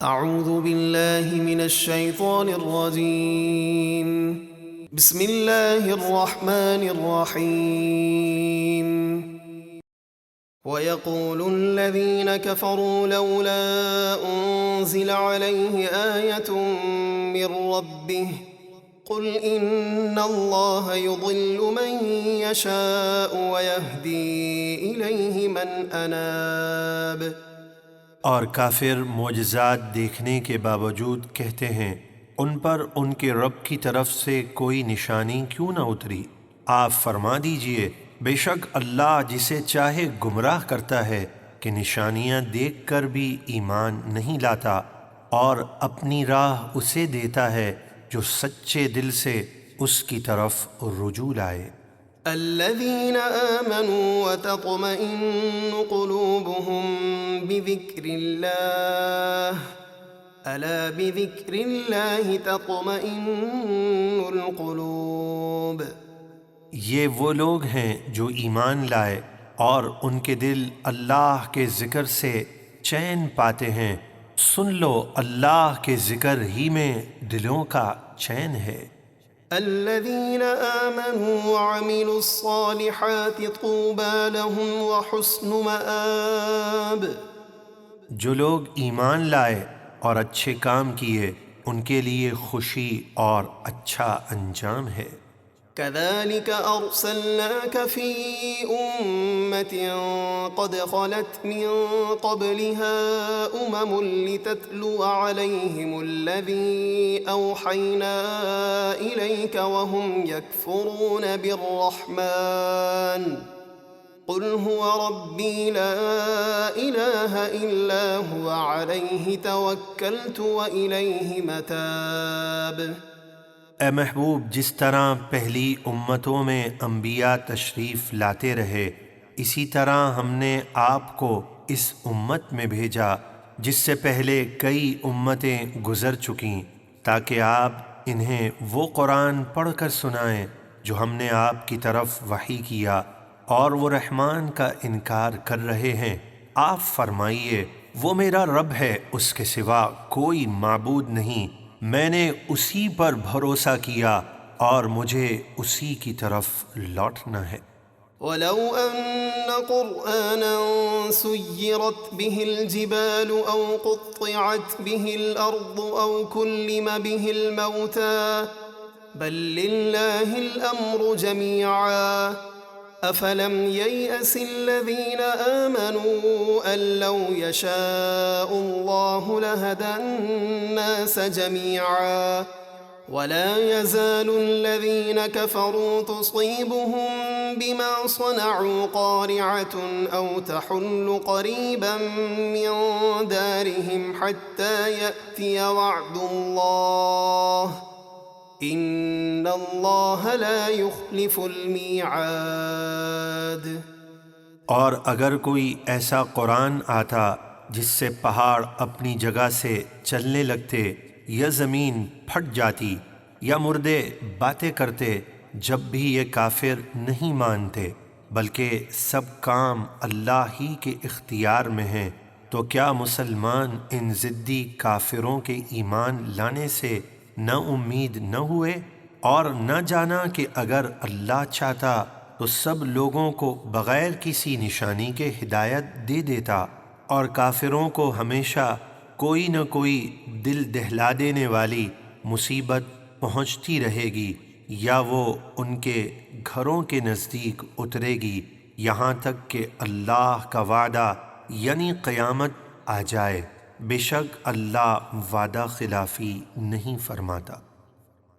اعوذ باللہ من الشیطان الرجیم بسم اللہ الرحمن الرحیم وَيَقُولُ الَّذِينَ كَفَرُوا لَوْلَا أُنزِلَ عَلَيْهِ آيَةٌ مِّن رَّبِّهِ قُلْ إِنَّ اللَّهَ يُضِلُّ مَن يَشَاءُ وَيَهْدِي إِلَيْهِ مَنْ أَنَابَ۔ اور کافر معجزات دیکھنے کے باوجود کہتے ہیں ان پر ان کے رب کی طرف سے کوئی نشانی کیوں نہ اتری؟ آپ فرما دیجئے بے شک اللہ جسے چاہے گمراہ کرتا ہے کہ نشانیاں دیکھ کر بھی ایمان نہیں لاتا، اور اپنی راہ اسے دیتا ہے جو سچے دل سے اس کی طرف رجوع لائے۔ الذين آمنوا وتطمئن قلوبهم بذكر الله ألا بذكر الله تطمئن القلوب۔ یہ وہ لوگ ہیں جو ایمان لائے اور ان کے دل اللہ کے ذکر سے چین پاتے ہیں۔ سن لو اللہ کے ذکر ہی میں دلوں کا چین ہے۔ الذين آمنوا وعملوا الصالحات طوبى لهم وحسن مآب۔ جو لوگ ایمان لائے اور اچھے کام کیے ان کے لیے خوشی اور اچھا انجام ہے۔ كذلك أرسلناك في أمة قد خلت من قبلها لتتلو عليهم الذي أوحينا إليك وهم يكفرون بالرحمن قل هو ربي لا إله إلا هو عليه توكلت وإليه متاب۔ اے محبوب، جس طرح پہلی امتوں میں انبیاء تشریف لاتے رہے اسی طرح ہم نے آپ کو اس امت میں بھیجا جس سے پہلے کئی امتیں گزر چکیں، تاکہ آپ انہیں وہ قرآن پڑھ کر سنائیں جو ہم نے آپ کی طرف وحی کیا، اور وہ رحمان کا انکار کر رہے ہیں۔ آپ فرمائیے وہ میرا رب ہے، اس کے سوا کوئی معبود نہیں، میں نے اسی پر بھروسہ کیا اور مجھے اسی کی طرف لوٹنا ہے۔ وَلَوْ أَنَّ قُرْآنًا سُيِّرَتْ بِهِ الْجِبَالُ أَوْ قُطِّعَتْ بِهِ الْأَرْضُ أَوْ كُلِّمَ بِهِ الْمَوْتَى بَل لِّلَّهِ الْأَمْرُ جَمِيعًا أَفَلَمْ يَيْأَسِ الَّذِينَ آمَنُوا أَن لَّوْ يَشَاءُ اللَّهُ لَهَدَى النَّاسَ جَمِيعًا وَلَا يَزَالُ الَّذِينَ كَفَرُوا تُصِيبُهُم بِمَا صَنَعُوا قَارِعَةٌ أَوْ تَحُلُّ قَرِيبًا مِّن دَارِهِمْ حَتَّى يَأْتِيَ وَعْدُ اللَّهِ إِنَّ اللَّهَ لَا يُخْلِفُ الْمِيعَادَ۔ اور اگر کوئی ایسا قرآن آتا جس سے پہاڑ اپنی جگہ سے چلنے لگتے یا زمین پھٹ جاتی یا مردے باتیں کرتے، جب بھی یہ کافر نہیں مانتے بلکہ سب کام اللہ ہی کے اختیار میں ہیں، تو کیا مسلمان ان ضدی کافروں کے ایمان لانے سے نہ امید نہ ہوئے، اور نہ جانا کہ اگر اللہ چاہتا تو سب لوگوں کو بغیر کسی نشانی کے ہدایت دے دیتا، اور کافروں کو ہمیشہ کوئی نہ کوئی دل دہلا دینے والی مصیبت پہنچتی رہے گی، یا وہ ان کے گھروں کے نزدیک اترے گی یہاں تک کہ اللہ کا وعدہ یعنی قیامت آ جائے۔ بے شک اللہ وعدہ خلافی نہیں فرماتا۔